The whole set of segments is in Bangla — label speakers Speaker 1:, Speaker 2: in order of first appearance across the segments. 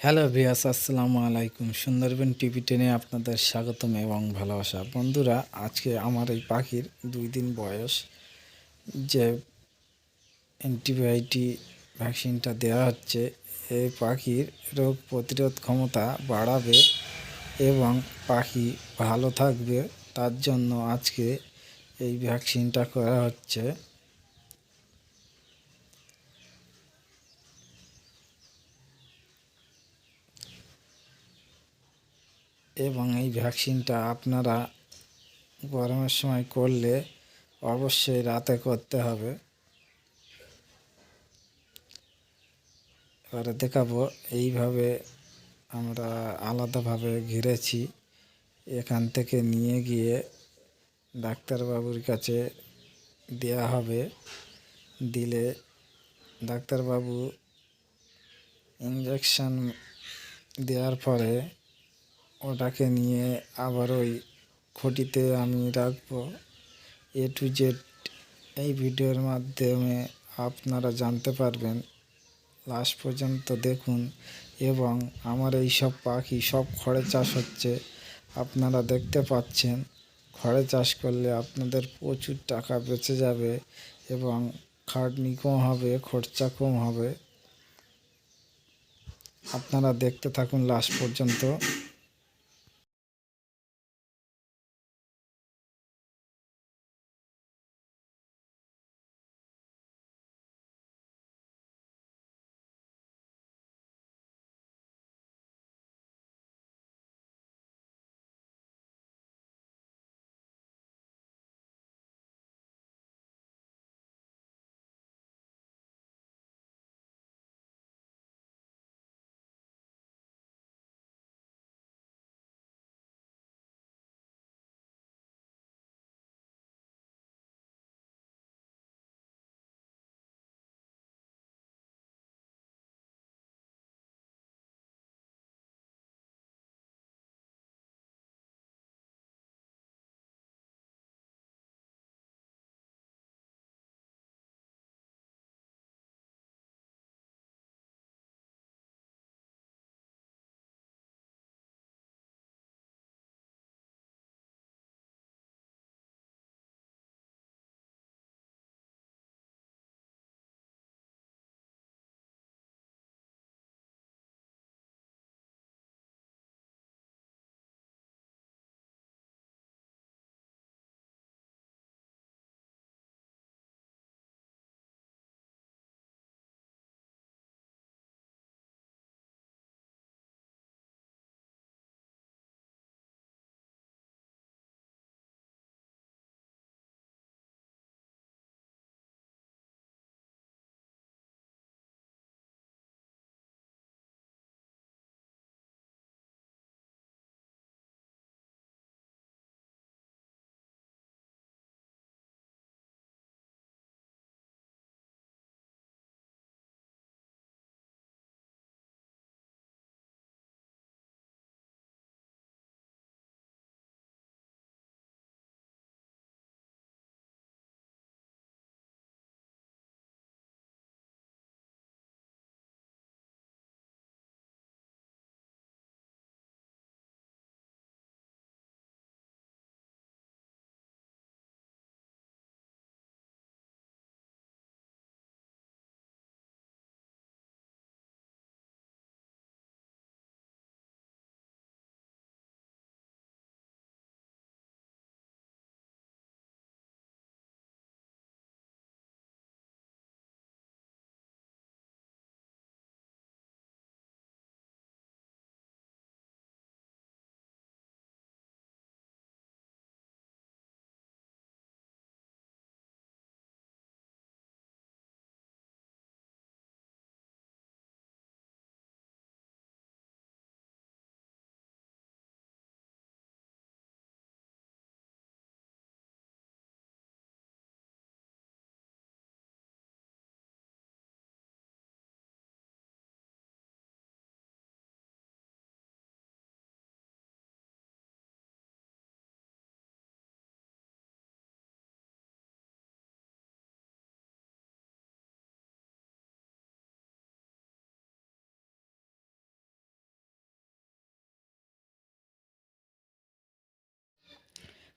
Speaker 1: হ্যালো ভিয়াস, আসসালামু আলাইকুম। সুন্দরবন টিভি টেনে আপনাদের স্বাগতম এবং ভালোবাসা। বন্ধুরা, আজকে আমার এই পাখির 2 দিন বয়স যে অ্যান্টিবায়োটিক ভ্যাকসিনটা দেওয়া হচ্ছে, এই পাখির রোগ প্রতিরোধ ক্ষমতা বাড়াবে এবং পাখি ভালো থাকবে। তার জন্য আজকে এই ভ্যাকসিনটা করা হচ্ছে। এবং এই ভ্যাকসিনটা আপনারা গরমের সময় করলে অবশ্যই রাতে করতে হবে। এবারে দেখাবো এইভাবে আমরা আলাদাভাবে ঘিরেছি। এখান থেকে নিয়ে গিয়ে ডাক্তারবাবুর কাছে দেওয়া হবে। দিলে ডাক্তারবাবু ইঞ্জেকশন দেওয়ার পরে ওটাকে নিয়ে আবার ওই খুঁটিতে আমি রাখবো। A to Z এই ভিডিওর মাধ্যমে আপনারা জানতে পারবেন। লাস্ট পর্যন্ত দেখুন। এবং আমার এই সব পাখি সব খড়ে চাষ হচ্ছে, আপনারা দেখতে পাচ্ছেন। খড়ে চাষ করলে আপনাদের প্রচুর টাকা বেঁচে যাবে এবং খাটনি কম হবে, খরচা কম হবে। আপনারা দেখতে থাকুন লাস্ট পর্যন্ত।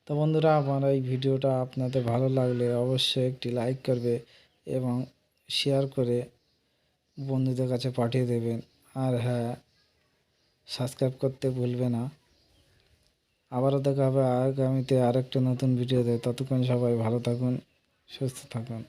Speaker 1: তো বন্ধুরা, আমার এই ভিডিওটা আপনাদের ভালো লাগলে অবশ্যই একটি লাইক করবে এবং শেয়ার করে বন্ধুদের কাছে পাঠিয়ে দেবেন। আর হ্যাঁ, সাবস্ক্রাইব করতে ভুলবে না। আবারও দেখা হবে আগামীতে আরেকটা নতুন ভিডিওতে। ততক্ষণ সবাই ভালো থাকুন, সুস্থ থাকুন।